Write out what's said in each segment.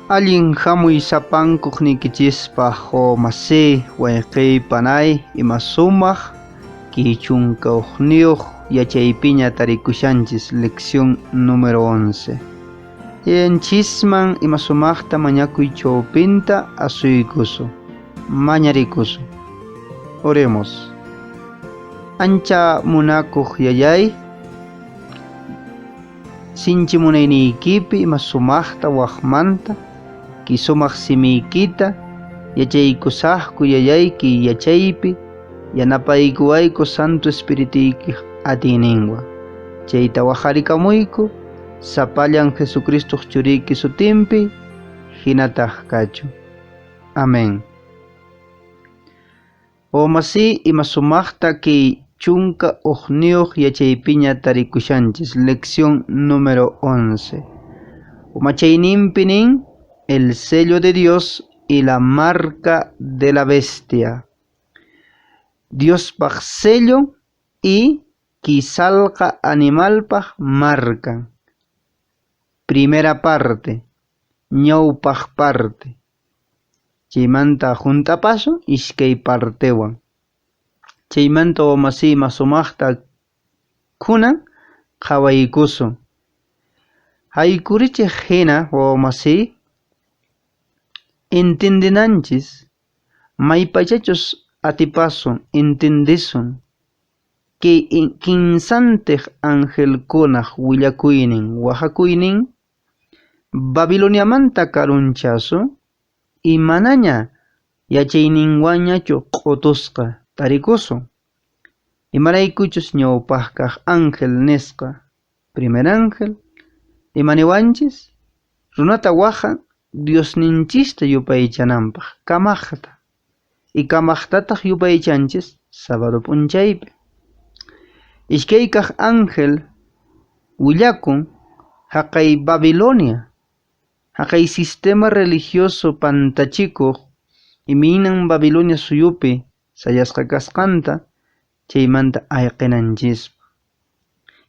Allin hamuy sapankuqniykichispa masi wayqiy panay ima sumaq kichunkawniyuq yachaypiña tarikushanchis lección número 11. Yanchisman ima sumaqta mañakuy chawpinta asuykusu mañarikusu. Oremos. Ancha munakuq yayay, sinchi munaynikipi ima sumaqta waqmanta kisumaq simiykita yachaykusaqku yayayki yachaypi yanapaykuwayku Santo Espirituyki atiyninwan. Chayta waqharikamuyku sapallan Jesucristo churiyki sutinpi hinataq kachu. Amén. Masi ima sumaqta ki chunka uqniyuq yachaypiña tarikushanchis lección número 11. Umachayninpi nin el sello de Dios y la marca de la bestia. Diospaq sello y kisalqa animalpaq marca. Primera parte, ñawpaq parte. Chaymanta juntapaso iskay partewan. Chaymanta masi ima sumaqta kunan qhawaykusun. Haykurichiq hina masi entendinanchis maypachachus atipasun entendisun que kinsantiq angelkunaq willakuynin waqhakuynin Babiloniamanta karunchasu y manaña yachayninwanñachu q'utusqa tarikusun. Imaraykuchus ñawpaq kaq ángel nisqa primer ángel imaniwanchis runata waqhan Diosninchista yupaychananpaq kamaqta y kamaqtataq yupaychanchis sábado p'unchaypi. Iskay kaq ángel willakun haqay Babilonia, haqay sistema religioso pantachikuq iminan Babilonia suyupi sayasqa kasqanta chaymanta ayqinanchispa.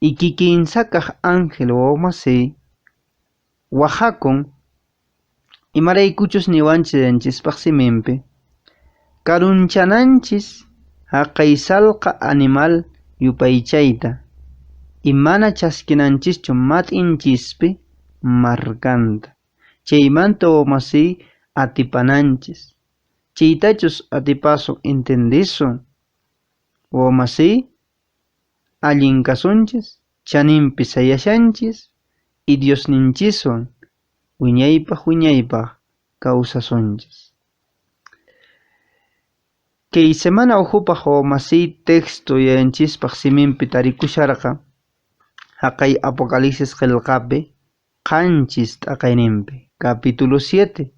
Y kikinsa kaq ángel masi waqhakun imaraykuchus niwanchispaq siminpi karunchananchis haqay salqa animal yupaychayta y mana chaskinanchischu mat'inchispi markanta. Chaymanta masi atipananchis. Chaytachus atipasun entendisun. Masi allin kasunchis, chaninpi sayashanchis y Diosninchison wiñaypaq kawsasunchis. Kay semana uhupaq masi texto yanchispaq siminpi tarikusharqa haqay Apocalipsis qillqapi qanchis t'aqayninpi capítulo 7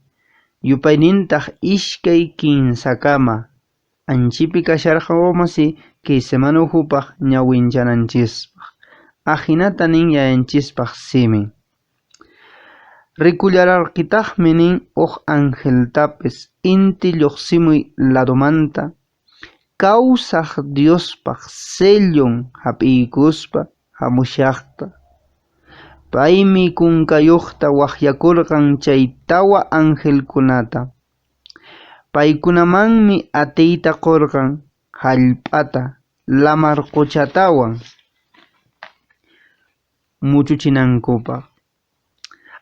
yupaynintaq ishkay kinsakama anchipi kasharqa masi kay semana uhupaq ñawinchananchispaq ajinata nin yanchispaq simin. Rikullararqitaqmi nin uq angeltapis inti lluqsimuy ladumanta kawsaq Diospaq sellon hap'iykuspa hamushaqta. Paymi kunkayuqta waqyakurqan chay tawa angelkunata. Paykunamanmi atiyta qurqan hallp'ata lamar quchatawan muchuchinankupaq.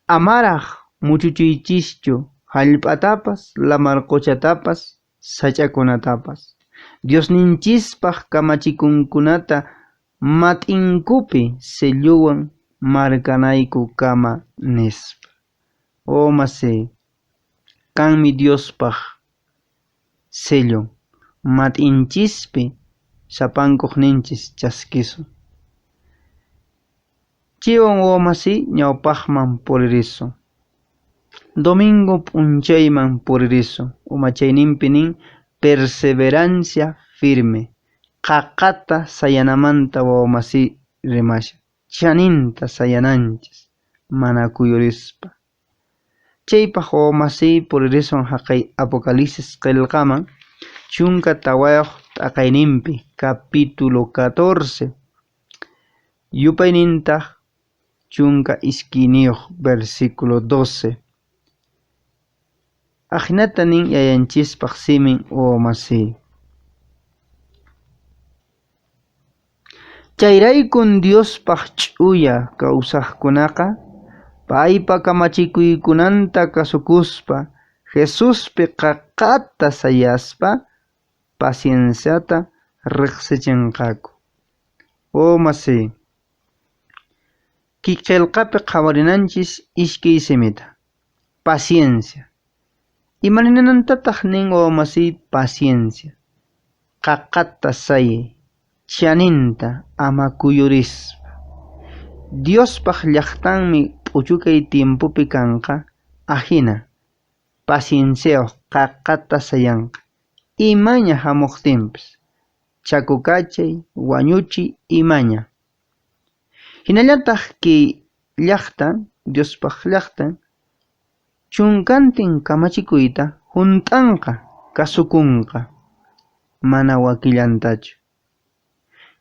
Amaraq muchuchuychischu hallp'atapas lamar quchatapas sach'akunatapas. Diosninchispaq kamachikunkunata mat'inkupi selluwan markanayku kama nispa. Masi kanmi Diospaq sello mat'inchispi sapankuqninchis chaskisun. Chiwan masi ñawpaqman puririsun. Domingo p'unchayman puririsun. Umachayninpi nin perseverancia firme. Qaqata sayanamanta masi rimasha. Chaninta sayananchis mana kuyurispa. Chaypaq masi puririsun haqay Apocalipsis qillqaman chunka tawayuq t'aqayninpi capítulo 14 yupaynintaq chunka isquiniyuq versículo 12 ajinatanin yayanchispaq simin wawamasi. Chayraykun Diospaq ch'uya kawsaqkunaqa paypa kamachikuykunanta kasukuspa Jesuspi qaqata sayaspa pacienciata riqsichinqaku. Wawamasi, kiqillqapi qhawarinanchis iskay simita: paciencia. Imaninantataq nin wawamasi paciencia? Qaqata sayay, chaninta ama kuyurispa. Diospaq llaqtanmi p'uchukay tiempopi kanqa ahina pacienciayuq qaqata sayanqa imaña hamuqtinpis, chakukachay, wañuchiy imaña. Hinallataq kay llaqtan, Diospaq llaqtan, chunkantin kamachikuyta hunt'anqa kasukunqa, mana wakillantachu.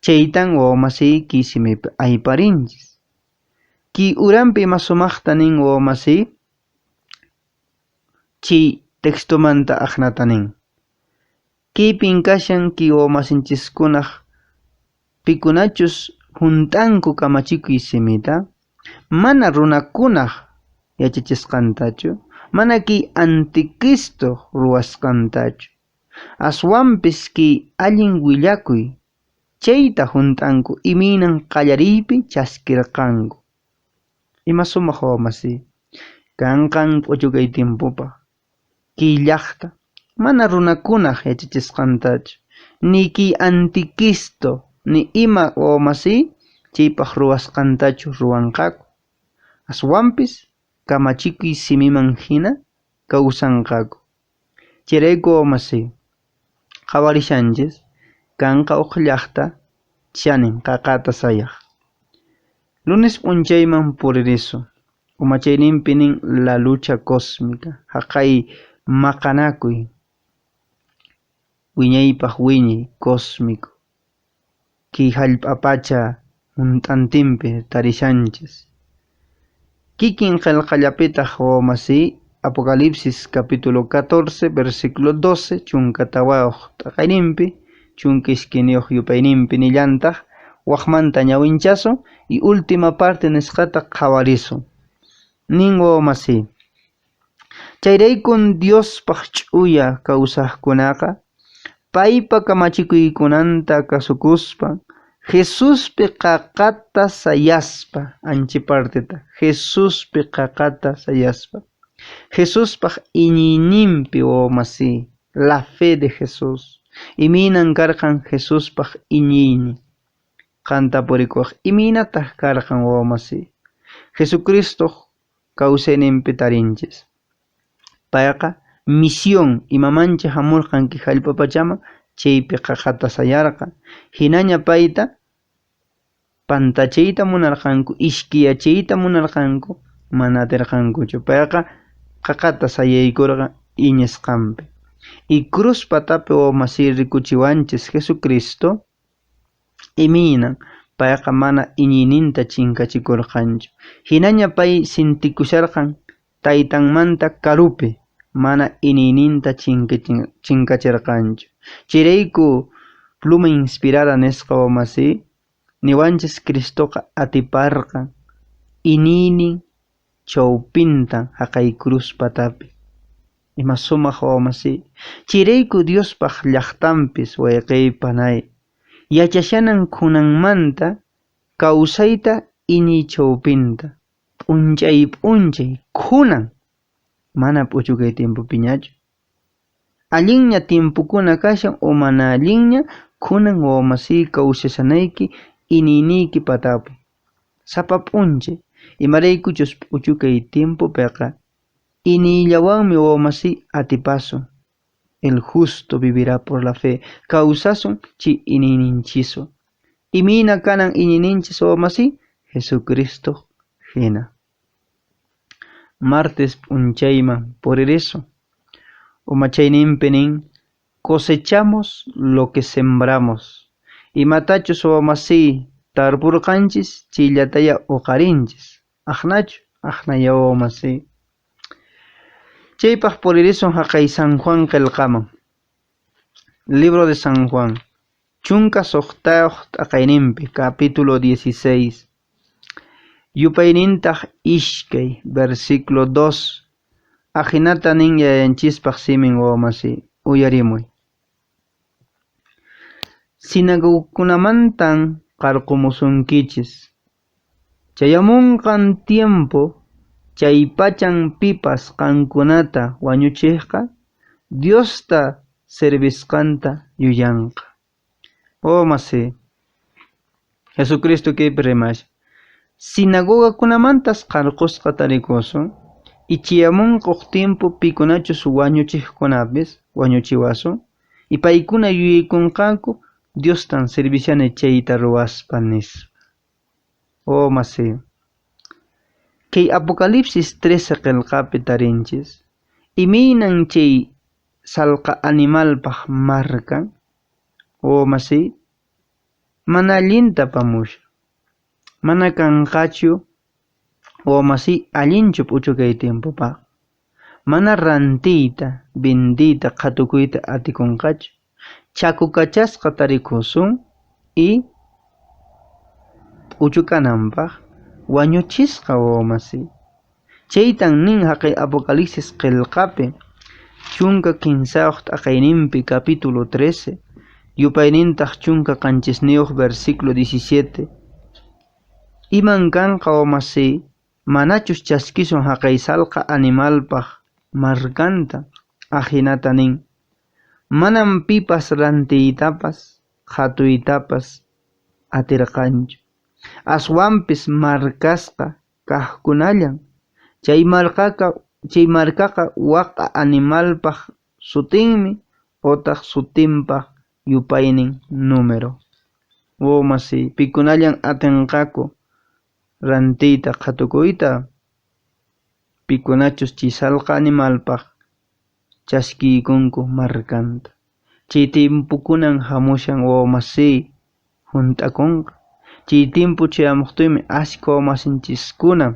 Chaytan wawamasi kay simipi ayparinchis. Kay uranpi ima sumaqta nin wawamasi, chay textumanta aqnata nin. Kaypin kashan kay wawamasinchikkunaq pikunachus hunt'anku kamachikuy simita, mana runakunaq yachachisqantachu, mana kay anticristo ruwasqantachu. Aswanpis kay allin willakuy chayta hunt'anku iminan qallariypi chaskirqanku. Ima sumaq wawamasi, kanqan p'uchukay tiempopaq kay llaqta mana runakunaq yachachisqantachu, ni kay anticristo ni ima wawamasi chaypaq ruwasqantachu ruwanqaku. Aswanpis kamachikuy simiman hina kawsanqaku. Chayrayku wawamasi, qawarishanchis kanqa uq llaqta chanin qaqata sayaq. Lunes p'unchayman puririsu, umachayninpi nin la lucha cósmica, haqay maqanakuy, wiñaypaq wiñay cósmico, kay hallp'apacha hunt'antinpi tarishanchis. Kikin qillqallapitaq wawamasi, Apocalipsis capítulo 14 versículo 12 chunka tawayuq t'aqayninpi, chunka iskiniyuq yupayninpi nillantaq waqmanta ñawinchasu y última parte nisqata qhawarisu. Nin wawamasi, chayraykun Diospaq ch'uya kawsaqkunaqa paypa kamachikuykunanta kasukuspa Jesuspi qaqata sayaspa, anchi partita, Jesuspi qaqata sayaspa. Jesuspaq iñiyninpi wawamasi, la fe de Jesús. Iminan karqan Jesuspaq iñiyni. Qanta purikuq iminataq karqan wawamasi. Jesucristo kawsayninpi tarinchis. Payqa misión imamancha hamurqanki hallp'apachama chaypi qaqata sayarqa. Hinaña payta pantachayta munarqanku, ishkiyachayta munarqanku, mana atirqankuchu. Payqa qaqata sayaykurqa iñisqanpi. Y cruz patapi wawamasi rikuchiwanchis Jesucristo, iminan payqa mana iñiyninta chinkachikurqanchu. Hinaña pay sintikusharqan taytanmanta karupi, mana iñiyninta chinkachirqanchu. Chayrayku pluma inspirada nisqa wawamasi, niwanchis Cristoqa atiparqa iñiynin chawpintan haqay cruz patapi. Ima sumaq wawamasi, chayrayku Diospaq llaqtanpis wayqiypanay yachashanan kunanmanta kawsayta iñiy chawpinta, p'unchay p'unchay kunan, mana p'uchukay tiempopiñachu. Allinña tiempukuna kashan o mana allinña kunan wawamasi kawsashanayki iñiyniyki patapi. Sapa p'unchay, imaraykuchus p'uchukay tiempopiqa iñiyllawanmi wawamasi atipasun. El justo vivirá por la fe. Kawsasun chi iñiyninchisu. Imina kanan iñiyninchis wawamasi, Jesucristo hina. Martes p'unchayman puririsu, umachayninpi nin cosechamos lo que sembramos. Imatachus wawamasi tarpurqanchis chillataya uqarinchis. Aqnachu, aqnaya wawamasi. Chaypaq puririsum haqay San Juan qillqaman. Libro de San Juan. Chunka suqtayuq t'aqayninpi, capítulo 16. Yupaynintaq ishkay, versículo 2. Ajinata nin yayanchispaq simin wawmasi, uyarimuy. Sinagogukunamantan qarqumusunkichis. Chayamunqan tiempo, chay pachan pipas qankunata wañuchiqqa, Diosta servisqanta yuyanqa. Masi, Jesucristo kaypi rimash. Sinagogakunamantas qarqusqa tarikusun, y chayamunqaq tiempo pikunachus wañuchiqkunapis wañuchiwasun, y paykuna yuyaykunqaku Diostan serviciane chayta ruwaspa nis. Masi. Kay Apocalipsis 13 qillqapi tarinchis, iminan chay salqa animalpaq marcan, masi, mana allinta pamusha. Mana kanqachu, masi, allinchu puchukay tiempopaq. Mana rantiyta, bindiyta, qatukuyta atikunqachu. Chakukachasqa tarikusun y puchukananpaq wañuchisqa masi. Chaytan nin haqay Apocalipsis qillqapi, chunka 15 t'aqayninpi, capítulo 13, yupaynintaq chunka qanchisniyuq, versículo 17. Iman kanqa masi, manachus chaskisun haqay salqa animalpaq marcanta, ajinata nin. Manam pipas rantiytapas, qhatuytapas atirqanchu. Aswampis markasqa kaqkunallan. Chay markaqa waqa animalpaq sutinmi, otaq sutinpaq yupaynin número. Masi, pikunallan atinqaku rantiyta qhatukuyta, pikunachus chay salqa animalpaq chaskiykunku markanta. Chay tiempukunan hamushan masi junt'akunqa. Chay tiempo chayamuqtuymi ashka wawmasinchiskuna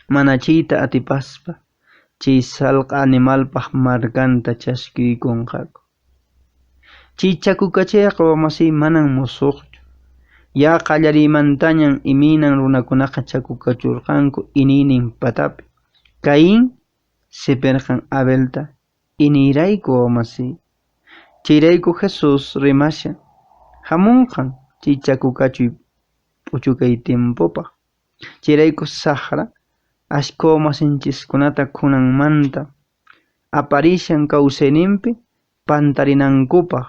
mana chayta atipaspa chay salqa animalpaq markanta chaskiykunqaku. Chay chakukachayqa wawmasi manan musuqchu. Ya qallariymantañan iminan runakunaqa chakukachurqanku iniynin patapi. Caín sipirqan Abelta inirayku wawmasi. Chayrayku Jesus rimasha hamunqan chay chakukachuy puchukay tiempopaq. Chayrayku saqra ashka wawmasinchikkunata kunanmanta aparishan kawsayninpi pantarinankupaq,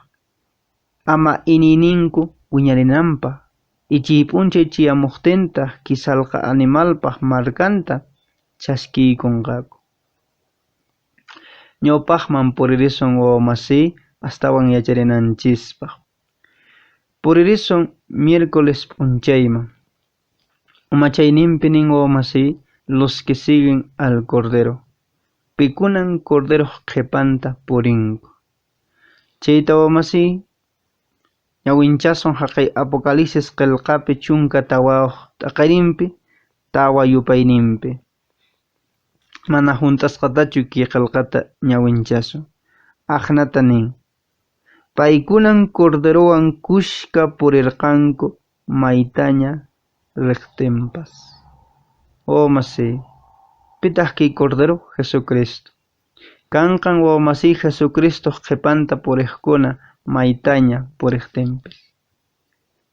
ama iniyninku wiñarinanpaq, y chay p'unchay chayamuqtintaq kisalqa animalpaq markanta chaskiykunqaku. Ñawpaqman puririsun wawmasi astawan yacharinanchispaq. Puririsun miércoles p'unchayman. Umachayninpi nin wawmasi, los que siguen al Cordero. Pikunan Cordero qhipanta purinku. Chayta wawmasi, ñawinchasun haqay Apocalipsis qillqapi chunka tawayuq t'aqayninpi, tawa yupayninpi. Mana juntasqatachu ki qillqata ñawinchasun. Ajnata nin. Paykunan Corderowan kushka purirqanku maytaña riqtinpas. Masi, pitaq ki Cordero? Jesucristo. Kanqan wawmasi Jesucristo qhipanta puriqkuna maytaña puriqtinpis.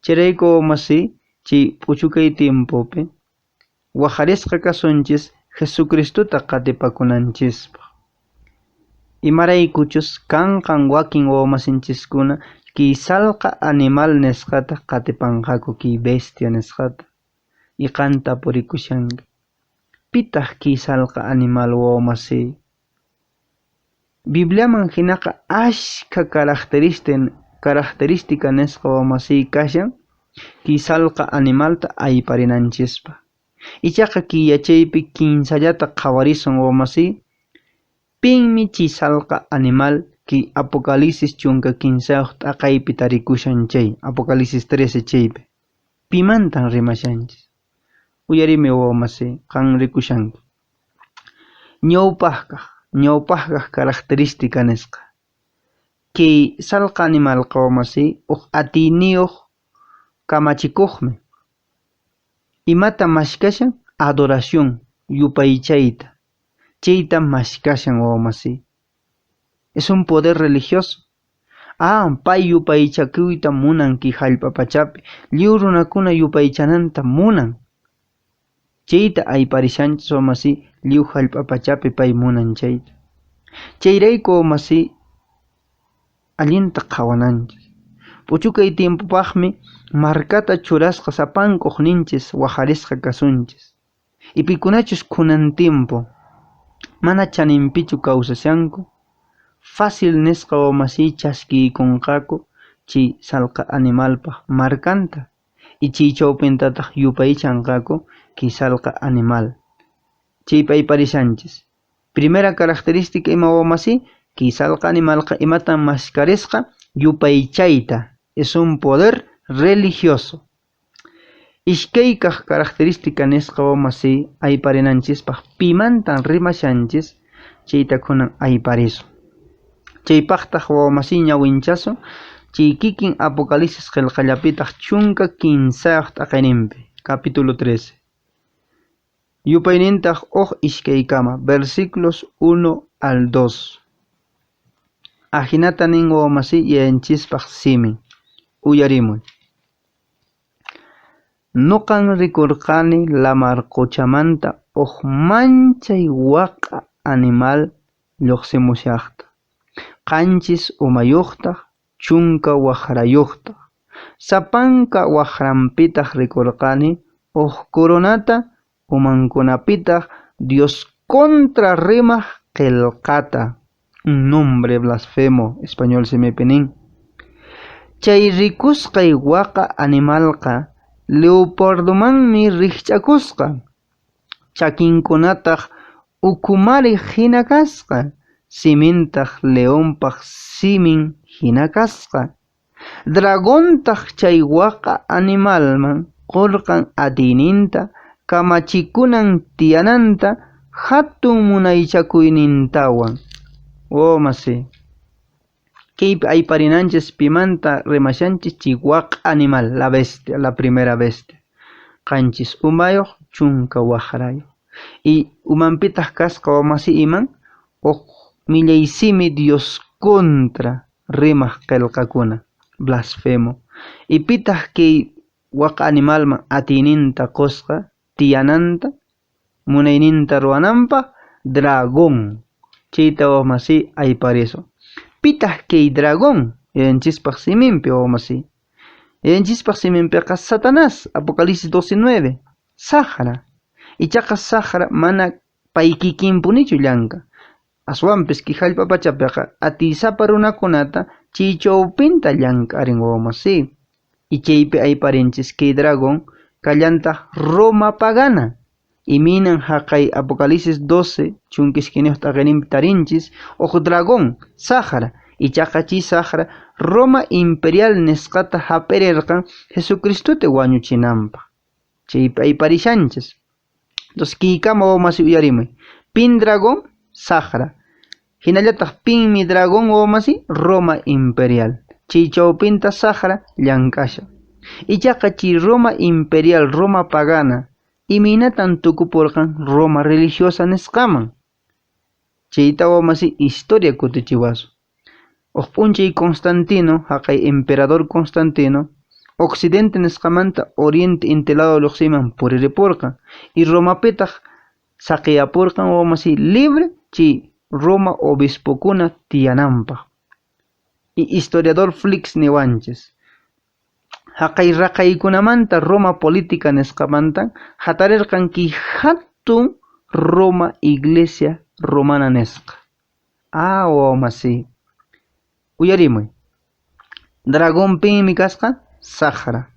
Chayrayku wawmasi, chay puchukay tiempopi wajarisqa kasunchis Jesucristota qatipakunanchispaq. Imaraykuchus kanqan wakin wawmasinchiskuna ki salqa animal nisqata qatipanqaku, ki bestia nisqata, iqanta purikushanki. Pitaq ki salqa animal wawmasi? Bibliaman hinaqa ashka característica nisqa wawmasi kashan ki salqa animalta ayparinanchispa. Ichaqa ki yachaypi 15llata qhawarisun wawmasi, pinmi chay salqa animal ki Apocalipsis chunka 15 t'aqaypi tarikushan chay, Apocalipsis 13 chaypi. Pimantan rimashanchis. Uyarimi wawmasi, qan rikushanki. ñawpajqa característica nisqa. Kay sallqa animalqa wamasi atiniyuq kamachikuqmi. Imata mashkashan adoración yupaychayta. Chayta mashkashan wamasi. Es un poder religioso. Pay yupaychakuyta munan ki hallp'apachapi. Lliw runakuna yupaychananta munan. Chayta ayparishanchis wamasi lliw hallp'apachapi pay munan chayta. Chayrayku wamasi allinta qawananchis. Puchukay tiempopaqmi markata churasqa sapankuqninchis wajarisqa kasunchis. Y pikunachus kunan tiempo mana chaninpichu kawsashanku. Fácil nisqa wamasi chaskiykunqaku chay sallqa animalpaq markanta. Y chay chawpintataq yupaychanqaku ki sallqa animal. Chaypa ayparishanchis. Primera característica ima wamasi ki sallqa animalqa imatan mashkarisqa yupaychayta. Es un poder religioso. Ishkaykaq característica nisqa wamasi ayparinanchispaq pimantan rimashanchis chayta kunan ayparisu. Chaypaqtaq wamasi ñawinchasu chay kikin Apocalipsis qillqallapitaq chunka 15 taqayninpi capítulo 13. Yupaynintaq ishkaykama versículos 1 al 2. Ajinata nin wamasi yayanchispaq simin. Uyarimuy. Nuqan rikurqani lamar quchamanta manchay waqa animal lluqsimushaqta. Qanchis umayuqtaq, chunka waqrayuqtaq. Sapanka waqranpitaq rikurqani coronata umankunapitaq Dios contra rimaq qillqata. Un nombre blasfemo español semipinin. Chay rikusqay waqa animalqa leopardomanmi rikchakusqa. Chakinkunataq ukumari hina kasqa. Simintaq leonpaq simin hina kasqa. Dragontaq chay waqa animalman qurqan atininta kamachikunan tiyananta hatun munaychakuynintawan. Wamasi. Kaypi ayparinanchis pimanta rimashanchis chay waqa animal, la bestia, la primera bestia. Qanchis umayuq, chunka waqrayuq. Y umanpitaq kasqa wamasi iman millaysimi Dios contra rimaq qillqakuna, blasfemo. Y pitaq kay waqa animalman atininta qusqa, tiyananta, munayninta ruwananpaq, dragón. Chayta wamasi ayparisu. Pitaq kay dragón, yayanchispaq siminpi wamasi. Yayanchispaq siminpiqa Satanás, Apocalipsis 12:9. Sahara. Ichaqa Sahara mana paykikinpunichu llanka. Aswanpis ki hallp'apachapiqa atisapa runakunata chay chawpinta llankarin wamasi. Y chaypi ayparinchis kay dragón kallantaq Roma pagana. Y minan haqay Apocalipsis 12 chunkiskiniuq taqayninpi tarinchis dragón Sahara. Y chay Sahara Roma imperial nisqata hapirirqan Jesucristote wañuchinanpaq. Chaypi ayparishanchis. Entonces kiykama wamasi uyarimuy. Pin dragón Sahara. Hinallataq pinmi dragón wamasi Roma imperial. Chay chawpinta Sahara llankasha. Ichaqa chay Roma imperial, Roma pagana, iminatan tukupurqan Roma religiosa nisqaman. Chayta wamasi historia kutichiwasu. P'unchay Constantino, haqay emperador Constantino, occidente nisqamanta oriente intelado lluqsiman puriripurqan. Y Romapitaq saqiyapurqan wamasi libre chay Roma obispokuna tiyananpaq. Y historiador Flix niwanchis. Haqay raqaykunamanta Roma política nisqamantan hatarirqan ki hatun Roma iglesia romana nisqa. Wamasi. Uyarimuy. Dragón pinmi kasqa Sahara.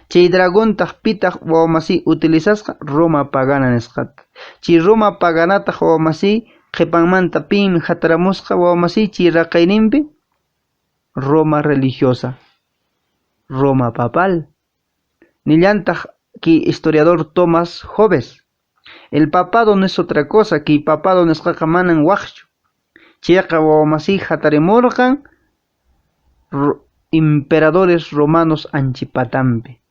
Chay dragontaq pitaq wamasi utilizasqa Roma pagana nisqata. Chay Roma paganataq wamasi qhipanmanta pinmi hataramusqa wamasi chay raqayninpi Roma religiosa, Roma papal. Nillantaq que historiador Tomás Hobbes. El papado no es otra cosa que papado nisqaqa manan waqchu. Chayqa wawamasi hatarimurqan imperadores romanos anchipatampi.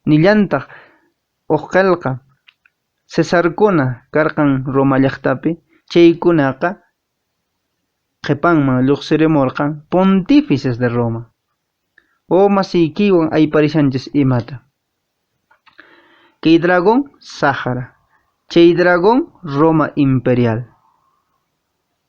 Nillantaq uqalqa Cesarkuna karqan Roma llaqtapi, chaykunaqa qhipanman lluqsirimurqan pontífices de Roma. Wawamasiykiwan ayparishanchis imata. Kay dragón Sahara, chay dragón Roma imperial.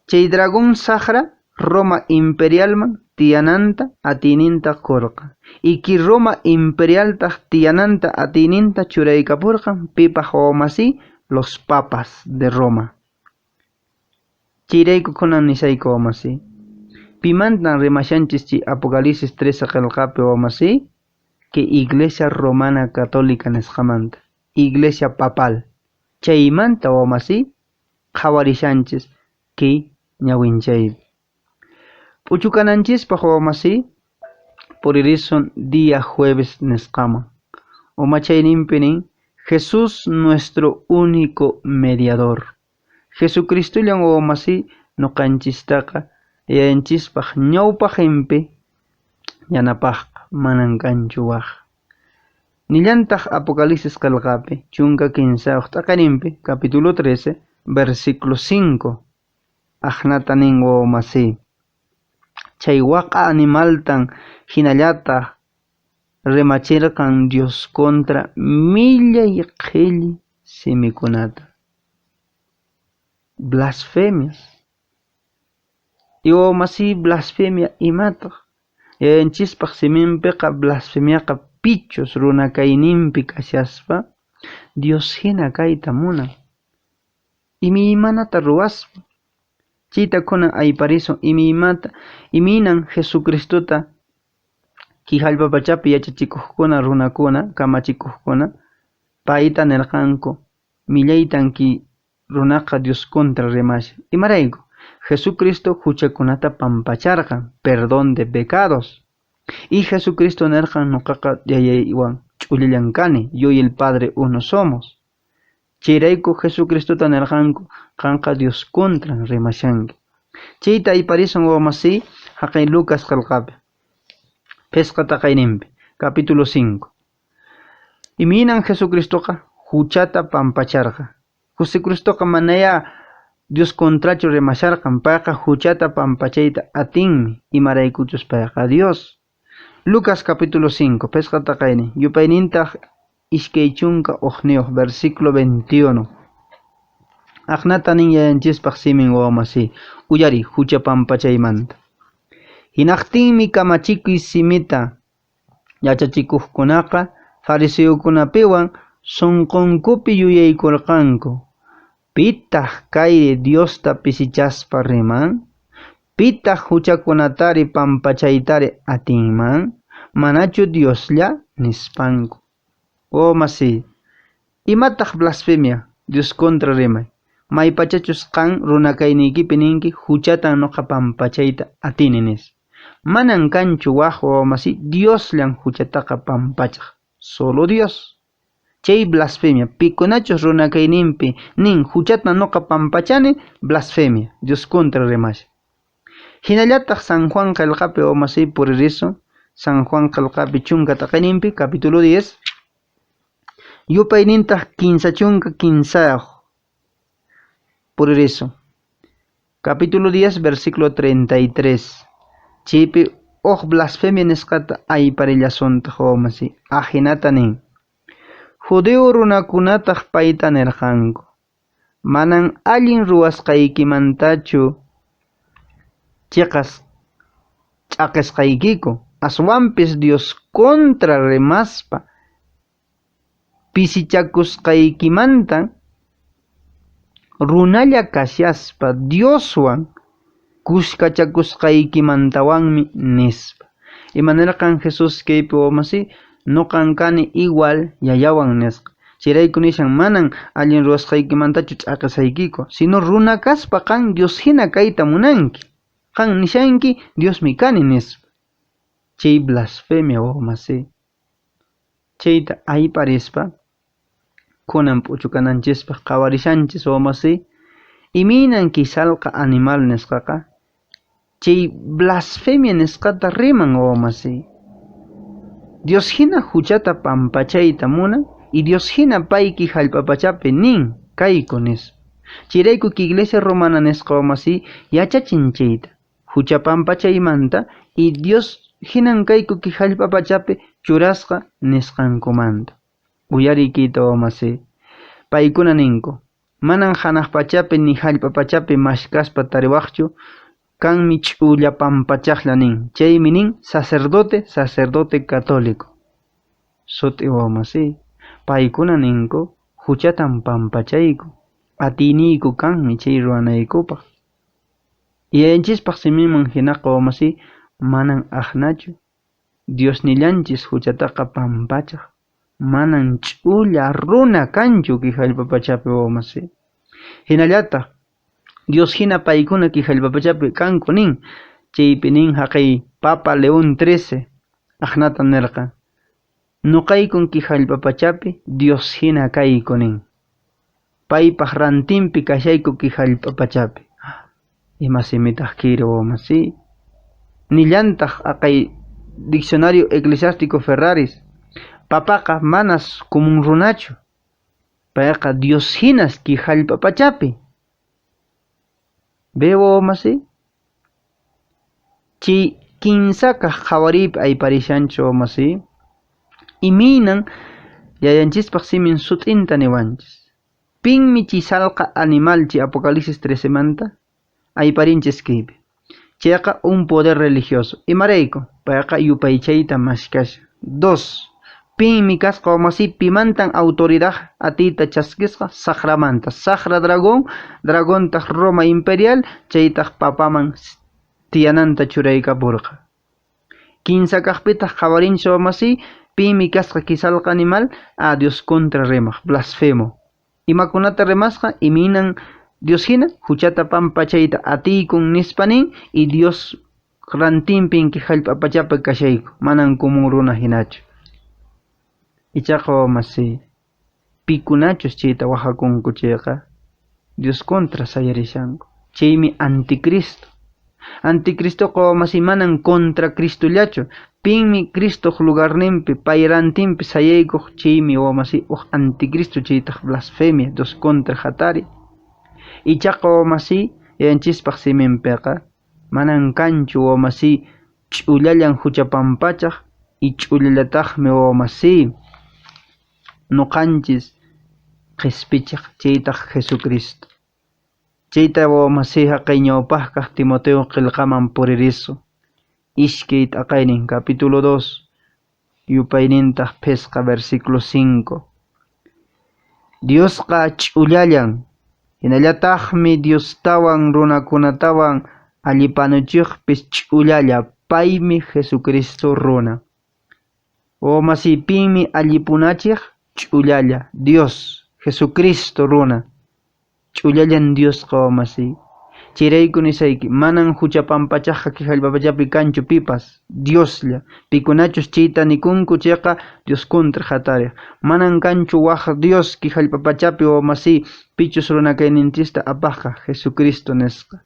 Chay dragón Sahara Roma imperialman tiyananta atininta qurqa. Iki Roma imperialtaq tiyananta atininta churaykapurqan pipaq wawamasi los papas de Roma. Chayrayku kunan nisayku wawamasi. Pimantan rimashanchis chi Apocalipsis 13 qillqapi wawamasi que Iglesia Romana Católica nisqamanta. Iglesia Papal. Chaymanta wawamasi qhawarishanchis que ñawinchaypi. Puchukananchispaq wawamasi puririson día jueves nisqaman. Umachayninpinin Jesús nuestro único mediador. Jesucristullan wawamasi nuqanchistaqa yanchispaq ñawpaqinpi yanapaqqa manan kanchu waq. Nillantaq Apocalipsis qillqapi chunka 15 t'aqarinpi capítulo 13 versículo 5 aqnata nin wawamasi. Chay waqa animaltan hinallataq remachirqan Dios contra millay qhilli simikunata. Blasfemias. Y wawamasi blasfemia imataq. Yanchispaq siminpiqa blasfemiaqa pichus runakayninpi kashaspa Dios hina kayta munan. Imanata ruwaspa. Chayta kunan ayparisun iminan Jesucristota ki hallpapachapi yachachikuqkuna runakuna kamachikuqkuna payta nirqanku millaytan ki runaqa Dios contra rimasha. Imarayku Jesucristo huchakunata pampacharqan perdón de pecados. Y Jesucristo nirqan nuqaqa yayaywan ch'ullillan kani, yo y el Padre uno somos. Chayrayku Jesucristota nirqanku qanqa Dios contra rimashanki. Chayta ayparisun wawamasi haqay Lucas qillqapi. Pesqa taqayninpi, capítulo 5. Iminan Jesucristoqa huchata pampacharqa. Jesucristoqa manaya Dios contrachu rimasharqan, payqa huchata pampachayta atinmi, imaraykuchus payqa Dios. Lucas capítulo 5, pesqa taqayni, yupaynintaq ishkay chunka uqniyuq, versículo 21. Aqnata nin yayanchispaq simin wawamasi, uyari hucha pampachaymanta. Hinaqtinmi kamachikuy simita yachachikuqkunaqa fariseukunapiwan sunqunkupi yuyaykurqanku. Pitaq kayri Diosta pisichaspa riman? Pitaq huchakunatari pampachaytari atinman? Manachu Dioslla nispanku. Wawamasi, imataq blasfemia Dios contra rimay. Maypachachus qan runakaynikipi ninki huchatan nuqa pampachayta atini nis. Manan kanchu waq wawamasi Diosllan huchataqa pampachaq. Solo Dios. Chay blasfemia. Pikunachus runakayninpi nin huchata nuqa pampachani blasfemia. Dios contra rimasha. Hinallataq San Juan qillqapi wawamasi puririsun. San Juan qillqapi chunka taqayninpi capítulo 10. Yupaynintaq 15 chunka 15. Puririsun. Capítulo 10 versículo 33. Chaypi blasfemia nisqata ayparillasunta wawamasi. Ajinata nin. Judeo runakunataq payta nirqanku. Manan allin ruwasqaykimantachu ch'aqisqaykiku. Aswanpis Dios contra rimaspa pisichakusqaykimantan runalla kashaspa Dioswan kushkachakusqaykimantawanmi nispa. Imanirqan Jesús kaypi wawamasi nuqan kani igual yayawan nisqa. Chayrayku nishan manan allin ruwasqaykimantachu ch'aqisaykiku, sino runa kaspa qan Dios hina kayta munanki. Qan nishanki Diosmi kani nispa. Chay blasfemia wawamasi. Chayta ayparispa kunan puchukananchispaq qawarishanchis wawamasi Iminan kisalqa animal nisqaqa chay blasfemia nisqata riman wamasi. Dios hina huchata pampachayta munan y Dios hina payki hallp'apachapi nin kayku nis. Chirayku ki iglesia romana nisqa wamasi yachachin chayta hucha pampachaymanta y Dios hinan kayku ki hallp'apachapi churasqa nisqankumanta. Uyariykita wamasi. Paykuna ninku manan hanaq pachapi ni hallp'apachapi mashkaspa tariwaqchu kanmi ch'ulla pampachaqla nin. Chaymi nin sacerdote católico. Suti wamasi. Paykuna ninku huchatan pampachayku. Atiniyku kanmi chay ruwanaykupaq. Yanchispaq simiman hinaqa wamasi manan aqnachu. Dios nillanchis huchataqa pampachaq. Manan ch'ulla runa kanchu ki hallp'apachapi wamasi. Hinallataq Dios hina paykuna ki hallp'apachapi kanku nin. Chaypi nin haqay Papa León XIII aqnata nirqa. Nuqaykun ki hallp'apachapi Dios hina kayku nin. Paypaq rantinpi kashayku ki hallp'apachapi. Ima simitaq kiri wamasi. Nillantaq aqay Diccionario Eclesiástico Ferraris. Papaqa manas kumun runachu. Payqa Dios hinas ki hallp'apachapi. Ve wamasi. Chay kinsaka qhawariypi ayparishanchu wamasi. Iminan yayanchispaq simin sut'inta niwanchis. Pinmi chay salqa animal chay Apocalipsis 13 manta ayparinchis kaypi. Chayqa un poder religioso. Imarayku payqa yupaychayta mashkasha. 2. Pinmi kasqa wamasi pimantan autoridad atiyta chaskisqa Saqramanta. Saqra dragontaq Roma Imperial chaytaq papaman tiyananta churaykapurqa. Kinsa kaqpitaq qawarinchis wamasi pinmi kasqa kisalqa animal Dios contra rimaq, blasfemo. Imakunata rimasqa iminan Dios hina huchata pampachayta atiykun nispanin y Dios rantinpin ki hallp'apachapi kashayku manan kumun runa hinachu. Ichaqa wamasi pikunachus chayta wahakunku chayqa Dios contra sayarishanku. Chaymi anticristo. Anticristoqa wamasi manan contra Cristollachu. Pinmi Cristo lugarninpi pay rantinpi sayaykuq chaymi wamasi anticristo chaytaq blasfemia Dios contra hatari. Ichaqa wamasi yanchispaq siminpiqa manan kanchu wamasi ch'ullallan hucha pampachaq y ch'ullallataqmi wamasi nuqanchis qhispichaq chaytaq Jesucristo. Chayta wamasi haqay ñawpaq Timoteo qillqaman puririsu. Ishkay t'aqaynin capítulo 2 yupaynintaq pesqa versículo 5. Diosqa ch'ullallan. Hinallataqmi Diostawan runakunatawan allipanuchiqpis ch'ullalla. Paymi Jesucristo runa. Wamasi pinmi allipunachiq ch'ullalla. Dios, Jesucristo runa. Ch'ullallan Diosqa wamasi. Chirayku nisayki manan hucha pampachaqqa ki hallp'apachapi kanchu pipas Dioslla. Pikunachus chayta nikunku chayqa Dios contra hatariq. Manan kanchu waq Dios ki hallp'apachapi wamasi pichus runakayninchista apaqqa Jesucristo nisqa.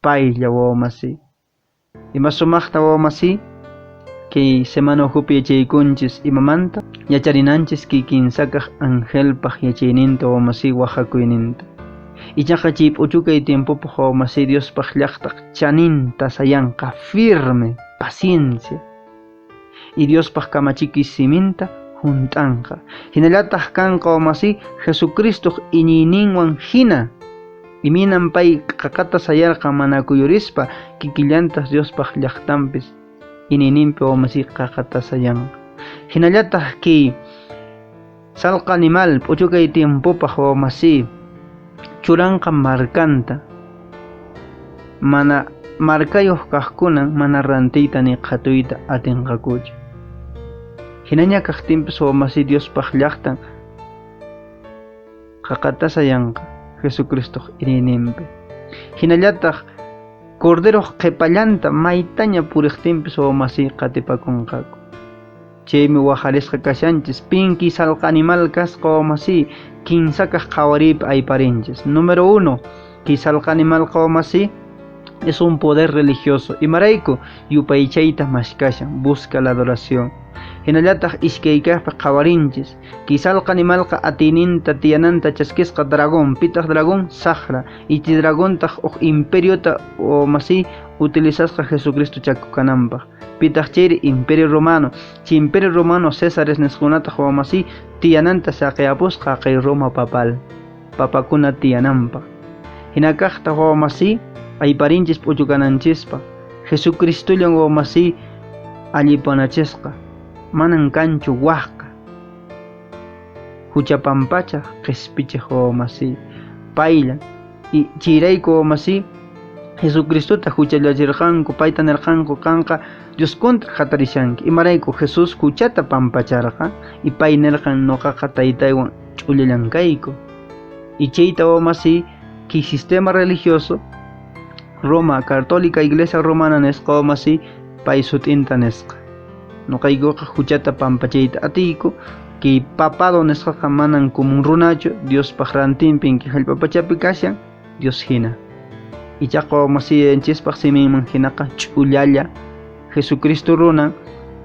Paylla wamasi. Ima sumaqta wamasi kay semana hupi yachaykunchis imamanta yacharinanchis ki kinsakaq angelpaq yachayninta wamasi waqhakuyninta. Ichaqa chay p'uchukay tiempopaq wamasi Diospaq llaqtaq chaninta sayanqa firme, paciencia. Y Diospaq kamachiki siminta hunt'anqa. Hinallataq kanqa wamasi Jesucristo iñiyninwan hina. Iminan pay qaqata sayarqa mana kuyurispa kikillantas Diospaq llaqtanpis iñiyninpi wamasi qaqata sayanqa. Hinallataq ki salqa animal p'uchukay tiempopaq wamasi churanqa markanta. Mana markayuq kaqkunan mana rantiyta ni qhatuyta atinqakuchu. Hinaña kaqtinpis wamasi Diospaq llaqtan qaqata sayanqa Jesucristo ininimpi. Hinallataq corderoq qhipallanta maytaña puriqtinpis wamasi qatipakunqaku. Chaymi wajarisqa kashanchis pinki salqa animal kasqa wamasi kinsakaq qawariypi ayparinchis. Número 1. Kisalqani malqa masi es un poder religioso. Imarayku yupaychayta mashkashan, busca la adoración. Hinallataq ishkaykaqpi qawarinchis. Kisalqani malqa atininta tiyananta chaskisqa dragón. Pitaq dragón? Sahra. Iti dragontaq imperiota o masi utilizasqa Jesucristo chakukananpaq. Pitaq chayri Imperio Romano. Chi Imperio Romano Césares nisqunataq o masi tiyananta saqiyapusqa kay Roma papal. Papakuna tiyananpaq. Hinakaqtaq o masi ayparinchis puchukananchispaq. Jesucristullan o masi allipanachisqa. Manan kanchu waqqa. Huchapampacha qhispichiq o masi paylla. Y chirayku o masi Jesucristota huchallachirqanku, payta nirqanku kanqa Dios contra qhatarishanki. Imarayku Jesús huchata pampacharqa y pay nirqan nuqaqa taytaywan ch'ullallankayku. Y chayta o masi ki sistema religioso Roma Católica Iglesia Romana nisqa o masi pay sutinta nisqa. Nuqaykuqa huchata pampachayta atiyku ki papado nisqaqa manan kumun runachu Diospaq rantinpin ki hallp'apachapi kashan Dios hina. Ichaqa masiyanchispaq siminman hinaqa ch'ullalla Jesucristo runan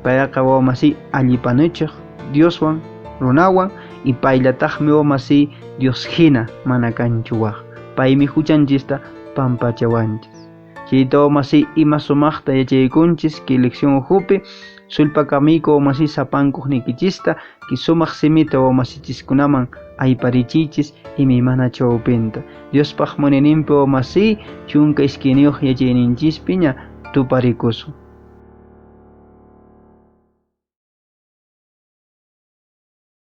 payqa masi allipanuchiq Dioswan runawan y payllataqmi masi Dios hina mana kanchu waq. Paymi huchanchista pampachawanchis. Chayta masi ima sumaqta yachaykunchis ki lección uhupi sulpakamiko masi sapankuq nikichista ki sumaq simita masichiskunaman ayparichichis imi mana chawpinta. Diospaq muninimpi masi chunka iskiniyuq yachayninchispiña tuparikusun.